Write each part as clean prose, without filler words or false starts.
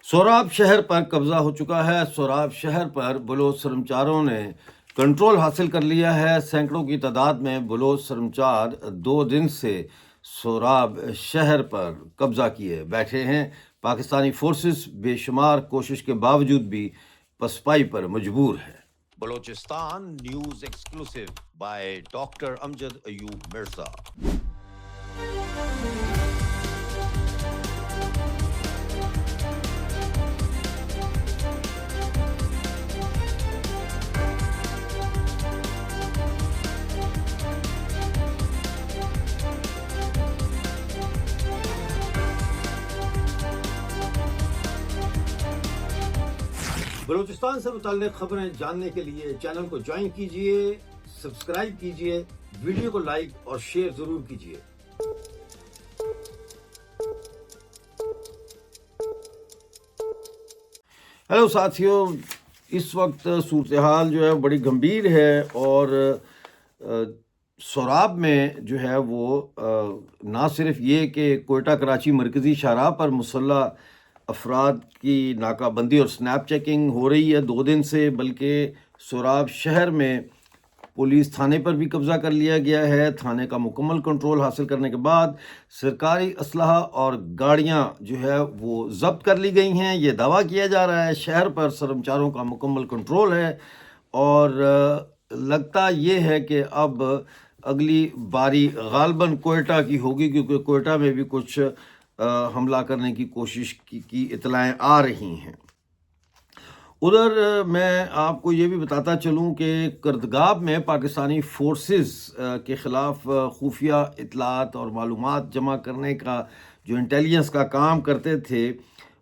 سوراب شہر پر قبضہ ہو چکا ہے۔ سوراب شہر پر بلوچ سرمچاروں نے کنٹرول حاصل کر لیا ہے۔ سینکڑوں کی تعداد میں بلوچ سرمچار 2 دن سے سوراب شہر پر قبضہ کیے بیٹھے ہیں۔ پاکستانی فورسز بے شمار کوشش کے باوجود بھی پسپائی پر مجبور ہے۔ Balochistan news exclusive by doctor Amjad Ayub Mirza. Balochistan سے متعلق خبریں جاننے کے لیے چینل کو جوائن کیجئے، سبسکرائب کیجئے، ویڈیو کو لائک اور شیئر ضرور کیجئے۔ ہیلو ساتھیوں، اس وقت صورتحال جو ہے بڑی گمبھیر ہے اور سوراب میں جو ہے وہ نہ صرف یہ کہ کوئٹہ کراچی مرکزی شاہراہ پر مسلح افراد کی ناکہ بندی اور سنیپ چیکنگ ہو رہی ہے 2 دن سے، بلکہ سوراب شہر میں پولیس تھانے پر بھی قبضہ کر لیا گیا ہے۔ تھانے کا مکمل کنٹرول حاصل کرنے کے بعد سرکاری اسلحہ اور گاڑیاں جو ہے وہ ضبط کر لی گئی ہیں۔ یہ دعویٰ کیا جا رہا ہے شہر پر سرمچاروں کا مکمل کنٹرول ہے اور لگتا یہ ہے کہ اب اگلی باری غالباً کوئٹہ کی ہوگی، کیونکہ کوئٹہ میں بھی کچھ حملہ کرنے کی کوشش کی اطلاعیں آ رہی ہیں۔ ادھر میں آپ کو یہ بھی بتاتا چلوں کہ کردگاب میں پاکستانی فورسز کے خلاف خفیہ اطلاعات اور معلومات جمع کرنے کا جو انٹیلیجنس کا کام کرتے تھے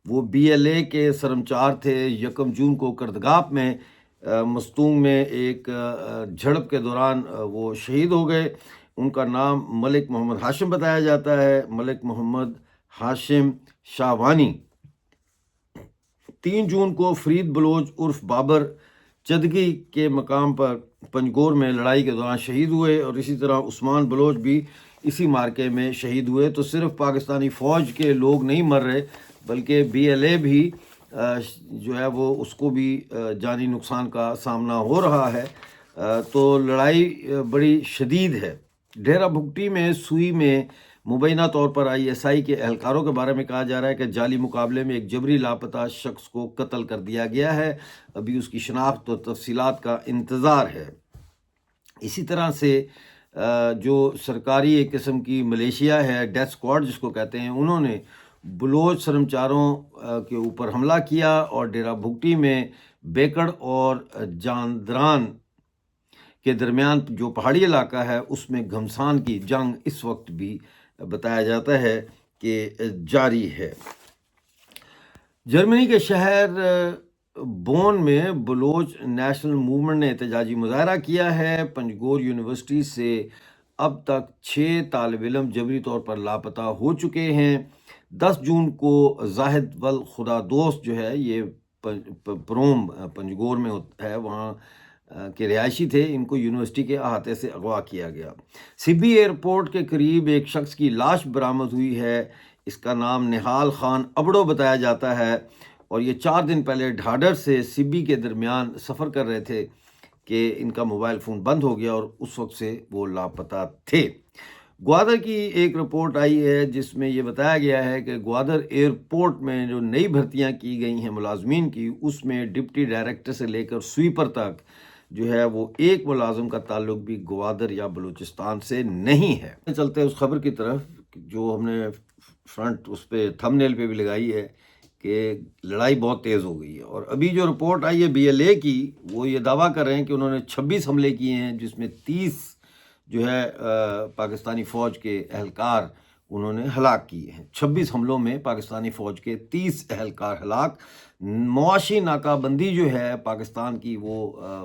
وہ BLA کے سرمچار تھے۔ 1 جون کو کردگاب میں مستونگ میں ایک جھڑپ کے دوران وہ شہید ہو گئے۔ ان کا نام ملک محمد ہاشم بتایا جاتا ہے، ملک محمد ہاشم شاہوانی۔ 3 جون کو فرید بلوچ عرف بابر چدگی کے مقام پر پنجگور میں لڑائی کے دوران شہید ہوئے اور اسی طرح عثمان بلوچ بھی اسی مارکے میں شہید ہوئے۔ تو صرف پاکستانی فوج کے لوگ نہیں مر رہے بلکہ BLA بھی جو ہے وہ اس کو بھی جانی نقصان کا سامنا ہو رہا ہے۔ تو لڑائی بڑی شدید ہے۔ ڈیرہ بھگٹی میں سوئی میں مبینہ طور پر ISI کے اہلکاروں کے بارے میں کہا جا رہا ہے کہ جعلی مقابلے میں ایک جبری لاپتہ شخص کو قتل کر دیا گیا ہے۔ ابھی اس کی شناخت و تفصیلات کا انتظار ہے۔ اسی طرح سے جو سرکاری ایک قسم کی ملیشیا ہے، ڈیتھ اسکواڈ جس کو کہتے ہیں، انہوں نے بلوچ سرمچاروں کے اوپر حملہ کیا اور ڈیرہ بھگٹی میں بیکڑ اور جاندران کے درمیان جو پہاڑی علاقہ ہے اس میں گھمسان کی جنگ اس وقت بھی بتایا جاتا ہے کہ جاری ہے۔ جرمنی کے شہر بون میں بلوچ نیشنل موومنٹ نے احتجاجی مظاہرہ کیا ہے۔ پنجگور یونیورسٹی سے اب تک 6 طالب علم جبری طور پر لاپتہ ہو چکے ہیں۔ 10 جون کو زاہد خدا دوست جو ہے، یہ پروم پنجگور میں ہے، وہاں کے رہائشی تھے، ان کو یونیورسٹی کے احاطے سے اغوا کیا گیا۔ سبی ایئرپورٹ کے قریب ایک شخص کی لاش برآمد ہوئی ہے۔ اس کا نام نہال خان ابڑو بتایا جاتا ہے اور یہ 4 دن پہلے ڈھاڈر سے سبی کے درمیان سفر کر رہے تھے کہ ان کا موبائل فون بند ہو گیا اور اس وقت سے وہ لاپتہ تھے۔ گوادر کی ایک رپورٹ آئی ہے جس میں یہ بتایا گیا ہے کہ گوادر ایئرپورٹ میں جو نئی بھرتیاں کی گئی ہیں ملازمین کی، اس میں ڈپٹی ڈائریکٹر سے لے کر سویپر تک جو ہے وہ ایک ملازم کا تعلق بھی گوادر یا بلوچستان سے نہیں ہے۔ چلتے ہیں اس خبر کی طرف جو ہم نے فرنٹ اس پہ تھم نیل پہ بھی لگائی ہے کہ لڑائی بہت تیز ہو گئی ہے، اور ابھی جو رپورٹ آئی ہے BLA کی، وہ یہ دعویٰ کر رہے ہیں کہ انہوں نے 26 حملے کیے ہیں، جس میں 30 جو ہے پاکستانی فوج کے اہلکار انہوں نے ہلاک کیے ہیں۔ 26 حملوں میں پاکستانی فوج کے 30 اہلکار ہلاک۔ معاشی ناکہ بندی جو ہے پاکستان کی وہ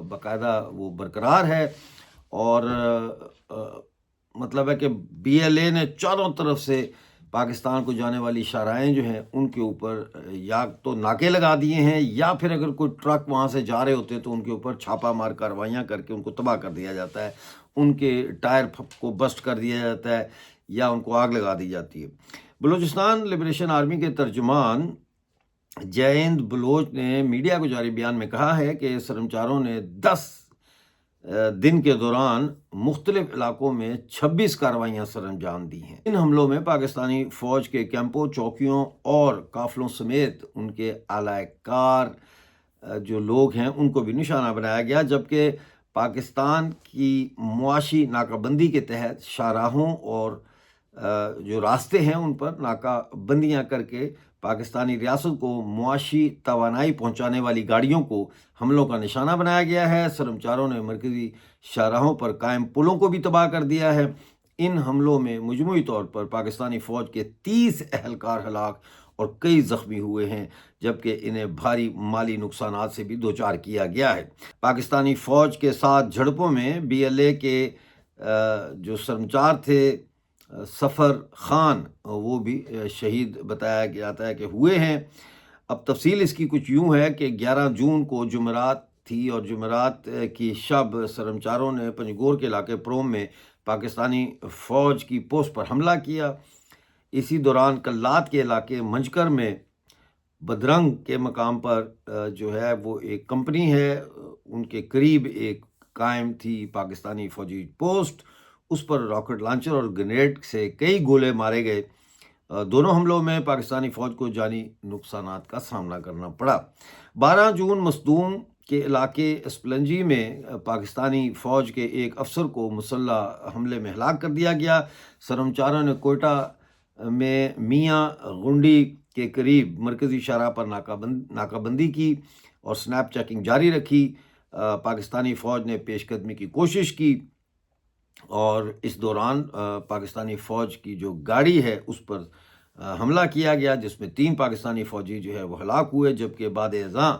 باقاعدہ وہ برقرار ہے، اور مطلب ہے کہ BLA نے چاروں طرف سے پاکستان کو جانے والی شاہراہیں جو ہیں ان کے اوپر یا تو ناکے لگا دیے ہیں، یا پھر اگر کوئی ٹرک وہاں سے جا رہے ہوتے ہیں تو ان کے اوپر چھاپا مار کارروائیاں کر کے ان کو تباہ کر دیا جاتا ہے، ان کے ٹائر کو بسٹ کر دیا جاتا ہے یا ان کو آگ لگا دی جاتی ہے۔ بلوچستان لبریشن آرمی کے ترجمان جیند بلوچ نے میڈیا کو جاری بیان میں کہا ہے کہ سرمچاروں نے 10 دن کے دوران مختلف علاقوں میں 26 کارروائیاں سر انجام دی ہیں۔ ان حملوں میں پاکستانی فوج کے کیمپوں، چوکیوں اور قافلوں سمیت ان کے اعلی کار جو لوگ ہیں ان کو بھی نشانہ بنایا گیا، جبکہ پاکستان کی معاشی ناکہ بندی کے تحت شاہراہوں اور جو راستے ہیں ان پر ناکہ بندیاں کر کے پاکستانی ریاست کو معاشی توانائی پہنچانے والی گاڑیوں کو حملوں کا نشانہ بنایا گیا ہے۔ سرمچاروں نے مرکزی شاہراہوں پر قائم پلوں کو بھی تباہ کر دیا ہے۔ ان حملوں میں مجموعی طور پر پاکستانی فوج کے 30 اہلکار ہلاک اور کئی زخمی ہوئے ہیں، جبکہ انہیں بھاری مالی نقصانات سے بھی دوچار کیا گیا ہے۔ پاکستانی فوج کے ساتھ جھڑپوں میں بی ایل اے کے جو سرمچار تھے سفر خان، وہ بھی شہید بتایا جاتا ہے کہ ہوئے ہیں۔ اب تفصیل اس کی کچھ یوں ہے کہ 11 جون کو جمعرات تھی اور جمعرات کی شب سرمچاروں نے پنجگور کے علاقے پروم میں پاکستانی فوج کی پوسٹ پر حملہ کیا۔ اسی دوران کلات کے علاقے منجکر میں بدرنگ کے مقام پر جو ہے وہ ایک کمپنی ہے، ان کے قریب ایک قائم تھی پاکستانی فوجی پوسٹ، اس پر راکٹ لانچر اور گرینیڈ سے کئی گولے مارے گئے۔ دونوں حملوں میں پاکستانی فوج کو جانی نقصانات کا سامنا کرنا پڑا۔ 12 جون مصدوم کے علاقے اسپلنجی میں پاکستانی فوج کے ایک افسر کو مسلح حملے میں ہلاک کر دیا گیا۔ سرمچاروں نے کوئٹہ میں میاں گنڈی کے قریب مرکزی شاہراہ پر ناکہ بندی کی اور سنیپ چیکنگ جاری رکھی۔ پاکستانی فوج نے پیش قدمی کی کوشش کی اور اس دوران پاکستانی فوج کی جو گاڑی ہے اس پر حملہ کیا گیا، جس میں 3 پاکستانی فوجی جو ہے وہ ہلاک ہوئے، جبکہ بعد ازاں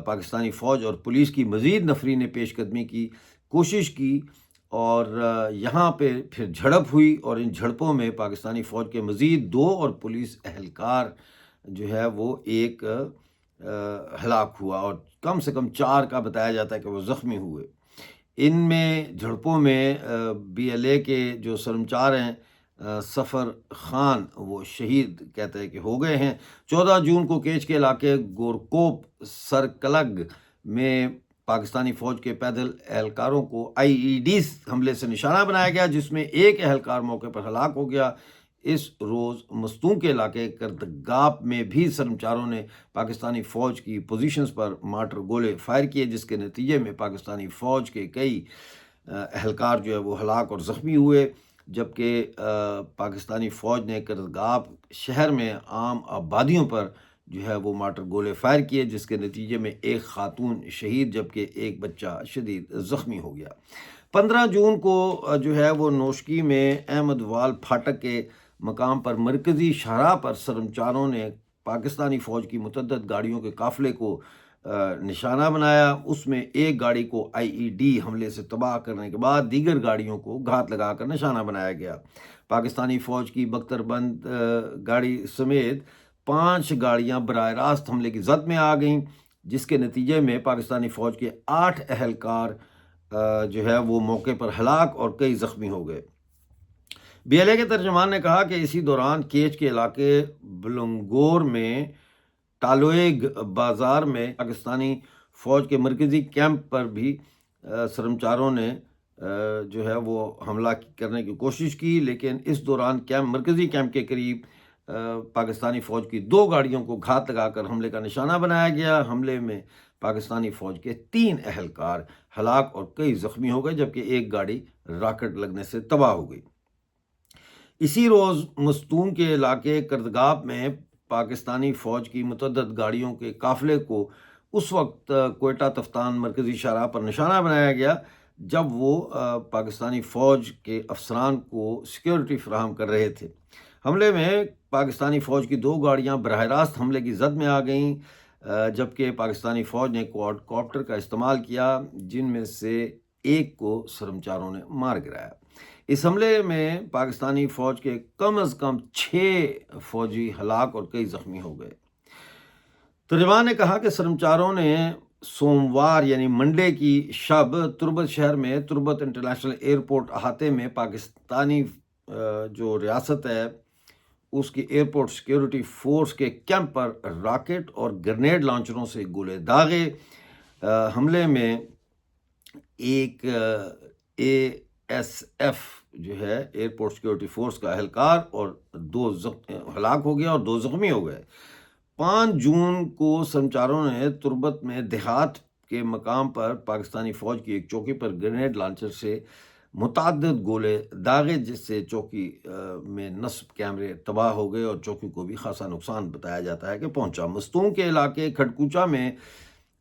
پاکستانی فوج اور پولیس کی مزید نفری نے پیش قدمی کی کوشش کی اور یہاں پہ پھر جھڑپ ہوئی، اور ان جھڑپوں میں پاکستانی فوج کے مزید 2 اور پولیس اہلکار جو ہے وہ ایک ہلاک ہوا اور کم سے کم 4 کا بتایا جاتا ہے کہ وہ زخمی ہوئے۔ ان میں جھڑپوں میں بی ایل اے کے جو سرمچار ہیں سفر خان، وہ شہید کہتے ہیں کہ ہو گئے ہیں۔ 14 جون کو کیچ کے علاقے گورکوپ سرکلگ میں پاکستانی فوج کے پیدل اہلکاروں کو آئی ای ڈی حملے سے نشانہ بنایا گیا، جس میں ایک اہلکار موقع پر ہلاک ہو گیا۔ اس روز مستوں کے علاقے کردگاپ میں بھی سرمچاروں نے پاکستانی فوج کی پوزیشنز پر مارٹر گولے فائر کیے، جس کے نتیجے میں پاکستانی فوج کے کئی اہلکار جو ہے وہ ہلاک اور زخمی ہوئے، جبکہ پاکستانی فوج نے کردگاپ شہر میں عام آبادیوں پر جو ہے وہ مارٹر گولے فائر کیے، جس کے نتیجے میں ایک خاتون شہید جبکہ ایک بچہ شدید زخمی ہو گیا۔ 15 جون کو جو ہے وہ نوشکی میں احمد وال پھاٹک کے مقام پر مرکزی شاہراہ پر سرمچاروں نے پاکستانی فوج کی متعدد گاڑیوں کے قافلے کو نشانہ بنایا۔ اس میں ایک گاڑی کو آئی ای ڈی حملے سے تباہ کرنے کے بعد دیگر گاڑیوں کو گھات لگا کر نشانہ بنایا گیا۔ پاکستانی فوج کی بختر بند گاڑی سمیت 5 گاڑیاں براہ راست حملے کی زد میں آ گئیں، جس کے نتیجے میں پاکستانی فوج کے 8 اہلکار جو ہے وہ موقع پر ہلاک اور کئی زخمی ہو گئے۔ بی ایل اے کے ترجمان نے کہا کہ اسی دوران کیچ کے علاقے بلنگور میں ٹالویگ بازار میں پاکستانی فوج کے مرکزی کیمپ پر بھی سرمچاروں نے جو ہے وہ حملہ کرنے کی کوشش کی، لیکن اس دوران مرکزی کیمپ کے قریب پاکستانی فوج کی 2 گاڑیوں کو گھات لگا کر حملے کا نشانہ بنایا گیا۔ حملے میں پاکستانی فوج کے 3 اہلکار ہلاک اور کئی زخمی ہو گئے، جبکہ ایک گاڑی راکٹ لگنے سے تباہ ہو گئی۔ اسی روز مستون کے علاقے کردگاپ میں پاکستانی فوج کی متعدد گاڑیوں کے قافلے کو اس وقت کوئٹہ تفتان مرکزی شاہراہ پر نشانہ بنایا گیا جب وہ پاکستانی فوج کے افسران کو سیکیورٹی فراہم کر رہے تھے۔ حملے میں پاکستانی فوج کی 2 گاڑیاں براہ راست حملے کی زد میں آ گئیں، جبکہ پاکستانی فوج نے کوڈ کاپٹر کا استعمال کیا، جن میں سے ایک کو سرمچاروں نے مار گرایا۔ اس حملے میں پاکستانی فوج کے کم از کم 6 فوجی ہلاک اور کئی زخمی ہو گئے۔ ترجمان نے کہا کہ سرمچاروں نے سوموار یعنی منڈے کی شب تربت شہر میں تربت انٹرنیشنل ایئرپورٹ احاطے میں پاکستانی جو ریاست ہے اس کی ایئرپورٹ سیکیورٹی فورس کے کیمپ پر راکٹ اور گرنیڈ لانچروں سے گولے داغے۔ حملے میں ایک ASF جو ہے ایئرپورٹ سیکیورٹی فورس کا اہلکار اور 2 ہلاک ہو گیا اور 2 زخمی ہو گئے۔ 5 جون کو سرمچاروں نے تربت میں دیہات کے مقام پر پاکستانی فوج کی ایک چوکی پر گرینیڈ لانچر سے متعدد گولے داغے، جس سے چوکی میں نصب کیمرے تباہ ہو گئے اور چوکی کو بھی خاصا نقصان بتایا جاتا ہے کہ پہنچا۔ مستونگ کے علاقے کھڑکوچا میں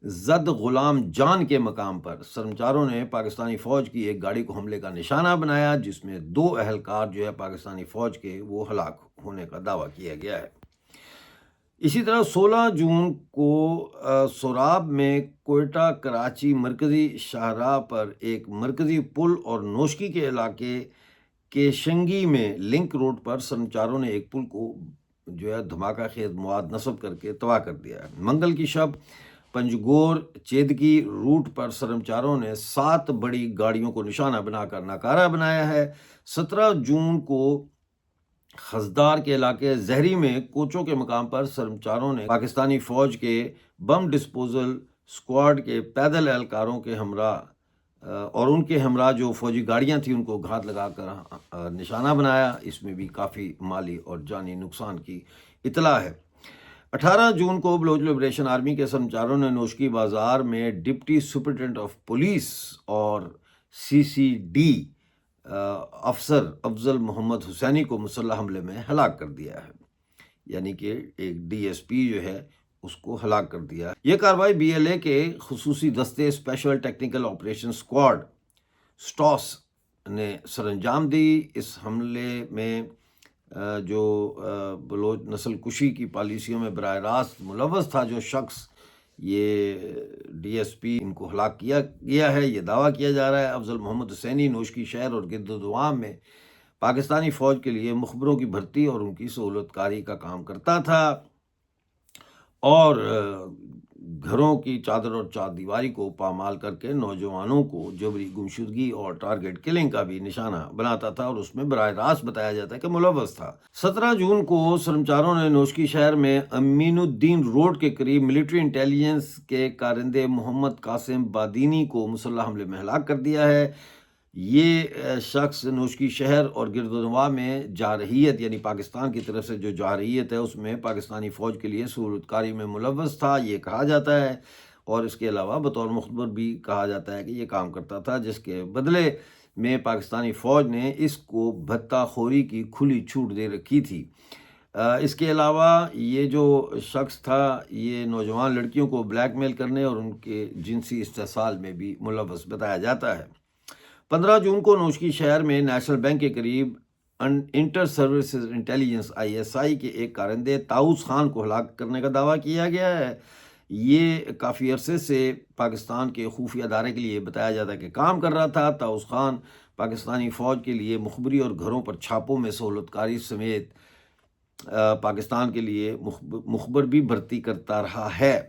زد غلام جان کے مقام پر سرمچاروں نے پاکستانی فوج کی ایک گاڑی کو حملے کا نشانہ بنایا، جس میں 2 اہلکار جو ہے پاکستانی فوج کے وہ ہلاک ہونے کا دعویٰ کیا گیا ہے۔ اسی طرح 16 جون کو سوراب میں کوئٹہ کراچی مرکزی شاہراہ پر ایک مرکزی پل اور نوشکی کے علاقے کے شنگی میں لنک روڈ پر سرمچاروں نے ایک پل کو جو ہے دھماکہ خیز مواد نصب کر کے تباہ کر دیا ہے۔ منگل کی شب پنجگور چیدگی روٹ پر سرمچاروں نے 7 بڑی گاڑیوں کو نشانہ بنا کر ناکارہ بنایا ہے۔ 17 جون کو خزدار کے علاقے زہری میں کوچوں کے مقام پر سرمچاروں نے پاکستانی فوج کے بم ڈسپوزل سکواڈ کے پیدل اہلکاروں کے ہمراہ اور ان کے ہمراہ جو فوجی گاڑیاں تھیں ان کو گھات لگا کر نشانہ بنایا۔ اس میں بھی کافی مالی اور جانی نقصان کی اطلاع ہے۔ 18 جون کو بلوچ لبریشن آرمی کے سرمچاروں نے نوشکی بازار میں ڈپٹی سپرنٹینڈنٹ آف پولیس اور CCD افسر افضل محمد حسینی کو مسلح حملے میں ہلاک کر دیا ہے، یعنی کہ ایک DSP جو ہے اس کو ہلاک کر دیا۔ یہ کارروائی BLA کے خصوصی دستے اسپیشل ٹیکنیکل آپریشن سکواڈ سٹاس نے سر انجام دی۔ اس حملے میں جو بلوچ نسل کشی کی پالیسیوں میں براہ راست ملوث تھا جو شخص، یہ DSP ان کو ہلاک کیا گیا ہے، یہ دعویٰ کیا جا رہا ہے۔ افضل محمد حسینی نوشکی شہر اور گرد و دوام میں پاکستانی فوج کے لیے مخبروں کی بھرتی اور ان کی سہولت کاری کا کام کرتا تھا اور گھروں کی چادر اور چار دیواری کو پامال کر کے نوجوانوں کو جبری گمشدگی اور ٹارگٹ کلنگ کا بھی نشانہ بناتا تھا اور اس میں براہ راست بتایا جاتا ہے کہ ملوث تھا۔ 17 جون کو سرمچاروں نے نوشکی شہر میں امین الدین روڈ کے قریب ملٹری انٹیلیجنس کے کارندے محمد قاسم بادینی کو مسلح حملے میں ہلاک کر دیا ہے۔ یہ شخص نوشکی شہر اور گرد و نواح میں جارحیت یعنی پاکستان کی طرف سے جو جارحیت ہے اس میں پاکستانی فوج کے لیے سہولت کاری میں ملوث تھا، یہ کہا جاتا ہے، اور اس کے علاوہ بطور مخبر بھی کہا جاتا ہے کہ یہ کام کرتا تھا، جس کے بدلے میں پاکستانی فوج نے اس کو بھتہ خوری کی کھلی چھوٹ دے رکھی تھی۔ اس کے علاوہ یہ جو شخص تھا یہ نوجوان لڑکیوں کو بلیک میل کرنے اور ان کے جنسی استحصال میں بھی ملوث بتایا جاتا ہے۔ 15 جون کو نوشکی شہر میں نیشنل بینک کے قریب انٹر سروسز انٹیلیجنس ISI کے ایک کارندے طاؤس خان کو ہلاک کرنے کا دعویٰ کیا گیا ہے۔ یہ کافی عرصے سے پاکستان کے خفیہ ادارے کے لیے بتایا جاتا ہے کہ کام کر رہا تھا۔ طاؤس خان پاکستانی فوج کے لیے مخبری اور گھروں پر چھاپوں میں سہولت کاری سمیت پاکستان کے لیے مخبر بھی بھرتی کرتا رہا ہے۔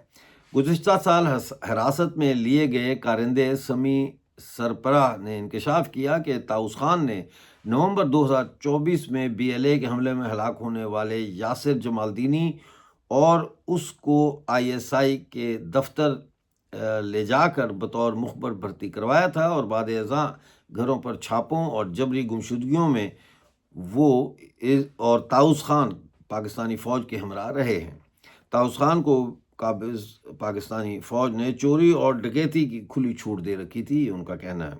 گزشتہ سال حراست میں لیے گئے کارندے سمی سرپراہ نے انکشاف کیا کہ طاؤس خان نے نومبر 2024 میں BLA کے حملے میں ہلاک ہونے والے یاسر جمالدینی اور اس کو ISI کے دفتر لے جا کر بطور مخبر بھرتی کروایا تھا اور بعد ازاں گھروں پر چھاپوں اور جبری گمشدگیوں میں وہ اور طاؤس خان پاکستانی فوج کے ہمراہ رہے ہیں۔ طاؤس خان کو قابض پاکستانی فوج نے چوری اور ڈکیتی کی کھلی چھوٹ دے رکھی تھی، یہ ان کا کہنا ہے۔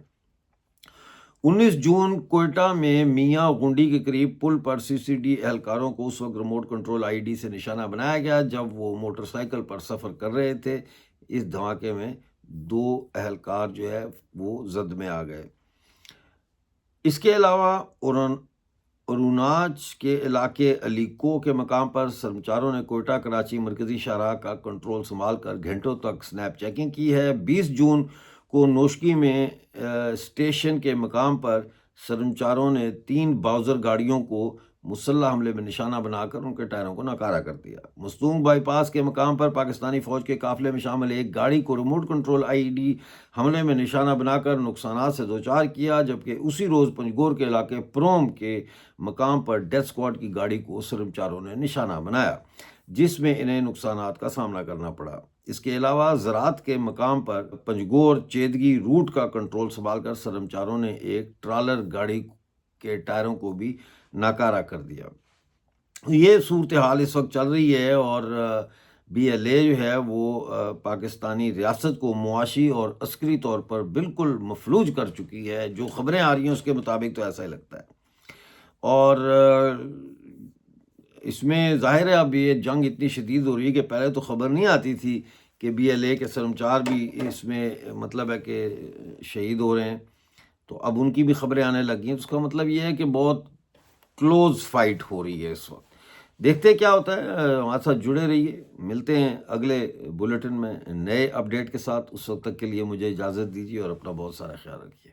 19 جون کوئٹہ میں میاں گنڈی کے قریب پل پر CCD اہلکاروں کو اس وقت ریموٹ کنٹرول IED سے نشانہ بنایا گیا جب وہ موٹر سائیکل پر سفر کر رہے تھے۔ اس دھماکے میں 2 اہلکار جو ہے وہ زد میں آ گئے۔ اس کے علاوہ اروناچ کے علاقے علیکو کے مقام پر سرمچاروں نے کوئٹہ کراچی مرکزی شاہراہ کا کنٹرول سنبھال کر گھنٹوں تک سنیپ چیکنگ کی ہے۔ 20 جون کو نوشکی میں اسٹیشن کے مقام پر سرمچاروں نے 3 باؤزر گاڑیوں کو مسلح حملے میں نشانہ بنا کر ان کے ٹائروں کو ناکارہ کر دیا۔ مستونگ بائی پاس کے مقام پر پاکستانی فوج کے قافلے میں شامل ایک گاڑی کو ریموٹ کنٹرول IED حملے میں نشانہ بنا کر نقصانات سے دوچار کیا، جبکہ اسی روز پنجگور کے علاقے پروم کے مقام پر ڈیتھ اسکواڈ کی گاڑی کو سرمچاروں نے نشانہ بنایا، جس میں انہیں نقصانات کا سامنا کرنا پڑا۔ اس کے علاوہ زراعت کے مقام پر پنجگور چیدگی روٹ کا کنٹرول سنبھال کر سرمچاروں نے ایک ٹرالر گاڑی کے ٹائروں کو بھی ناکارہ کر دیا۔ یہ صورتحال اس وقت چل رہی ہے، اور BLA جو ہے وہ پاکستانی ریاست کو معاشی اور عسکری طور پر بالکل مفلوج کر چکی ہے۔ جو خبریں آ رہی ہیں اس کے مطابق تو ایسا ہی لگتا ہے، اور اس میں ظاہر ہے اب یہ جنگ اتنی شدید ہو رہی ہے کہ پہلے تو خبر نہیں آتی تھی کہ BLA کے سرمچار بھی اس میں مطلب ہے کہ شہید ہو رہے ہیں، تو اب ان کی بھی خبریں آنے لگ گئی ہیں۔ اس کا مطلب یہ ہے کہ بہت کلوز فائٹ ہو رہی ہے اس وقت۔ دیکھتے کیا ہوتا ہے، ہمارے ساتھ جڑے رہیے۔ ملتے ہیں اگلے بلیٹن میں نئے اپڈیٹ کے ساتھ۔ اس وقت تک کے لیے مجھے اجازت دیجیے اور اپنا بہت سارا خیال رکھیے۔